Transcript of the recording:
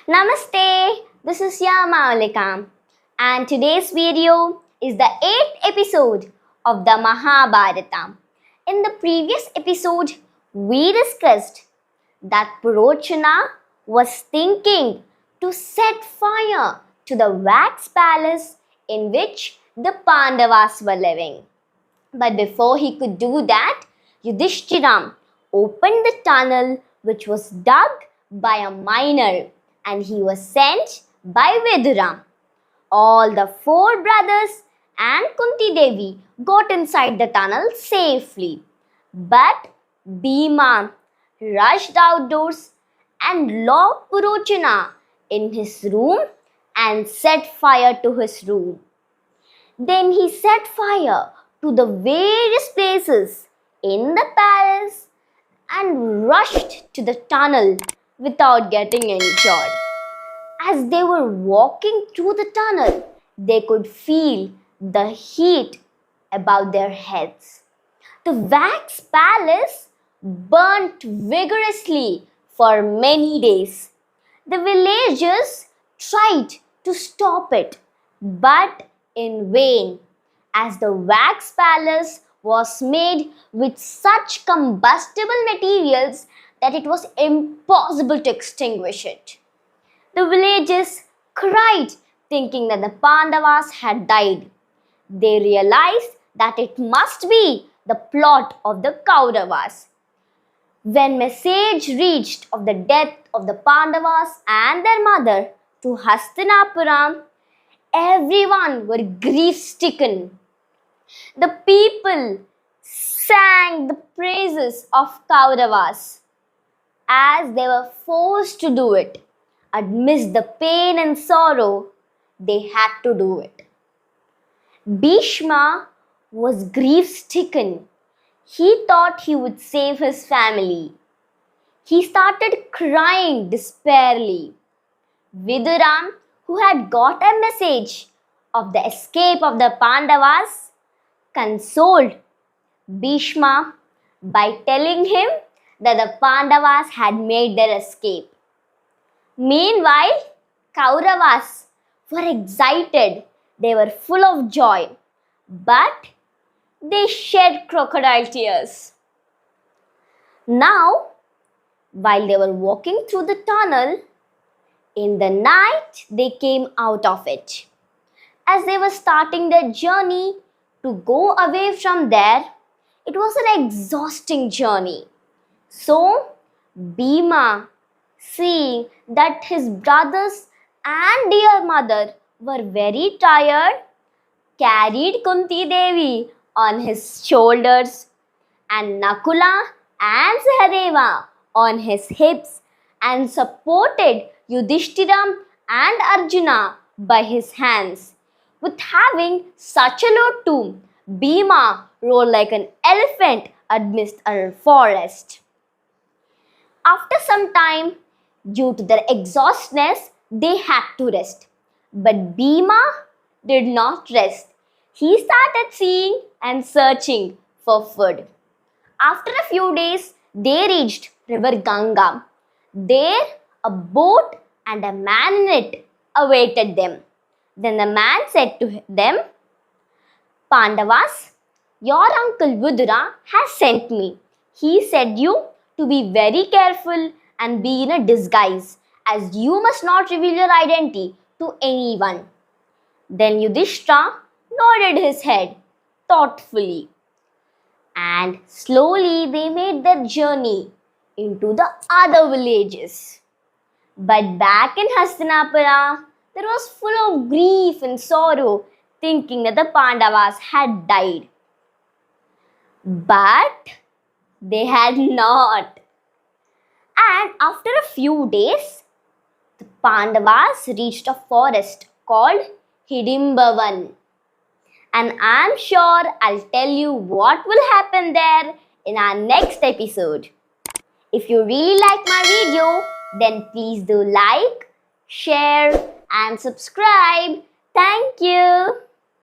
Namaste, this is Yama and today's video is the 8th episode of the Mahabharata. In the previous episode, we discussed that Purochana was thinking to set fire to the wax palace in which the Pandavas were living. But before he could do that, Yudhishthira opened the tunnel which was dug by a miner, and he was sent by Vidura. All the four brothers and Kunti Devi got inside the tunnel safely. But Bhima rushed outdoors and locked Purochana in his room and set fire to his room. Then he set fire to the various places in the palace and rushed to the tunnel without getting injured. As they were walking through the tunnel, they could feel the heat above their heads. The wax palace burnt vigorously for many days. The villagers tried to stop it, but in vain, as the wax palace was made with such combustible materials that it was impossible to extinguish it. The villagers cried, thinking that the Pandavas had died. They realized that it must be the plot of the Kauravas. When message reached of the death of the Pandavas and their mother to Hastinapura, everyone were grief-stricken. The people sang the praises of Kauravas as they were forced to do it. Amidst the pain and sorrow, they had to do it. Bhishma was grief-stricken. He thought he would save his family. He started crying despairly. Vidura, who had got a message of the escape of the Pandavas, consoled Bhishma by telling him that the Pandavas had made their escape. Meanwhile, Kauravas were excited. They were full of joy, but they shed crocodile tears. Now, while they were walking through the tunnel, in the night they came out of it. As they were starting their journey to go away from there, it was an exhausting journey. So, Bhima, seeing that his brothers and dear mother were very tired, carried Kunti Devi on his shoulders and Nakula and Sahadeva on his hips and supported Yudhishthira and Arjuna by his hands. With having such a load too, Bhima rolled like an elephant amidst a forest. After some time, due to their exhaustness, they had to rest. But Bhima did not rest. He started seeing and searching for food. After a few days, they reached River Ganga. There, a boat and a man in it awaited them. Then the man said to them, Pandavas, your uncle Vidura has sent me. He said you to be very careful and be in a disguise, as you must not reveal your identity to anyone. Then Yudhishthira nodded his head thoughtfully, and slowly they made their journey into the other villages. But back in Hastinapura, there was full of grief and sorrow, thinking that the Pandavas had died. But they had not. And after a few days, the Pandavas reached a forest called Hidimbavan. And I'm sure I'll tell you what will happen there in our next episode. If you really like my video, then please do like, share and subscribe. Thank you.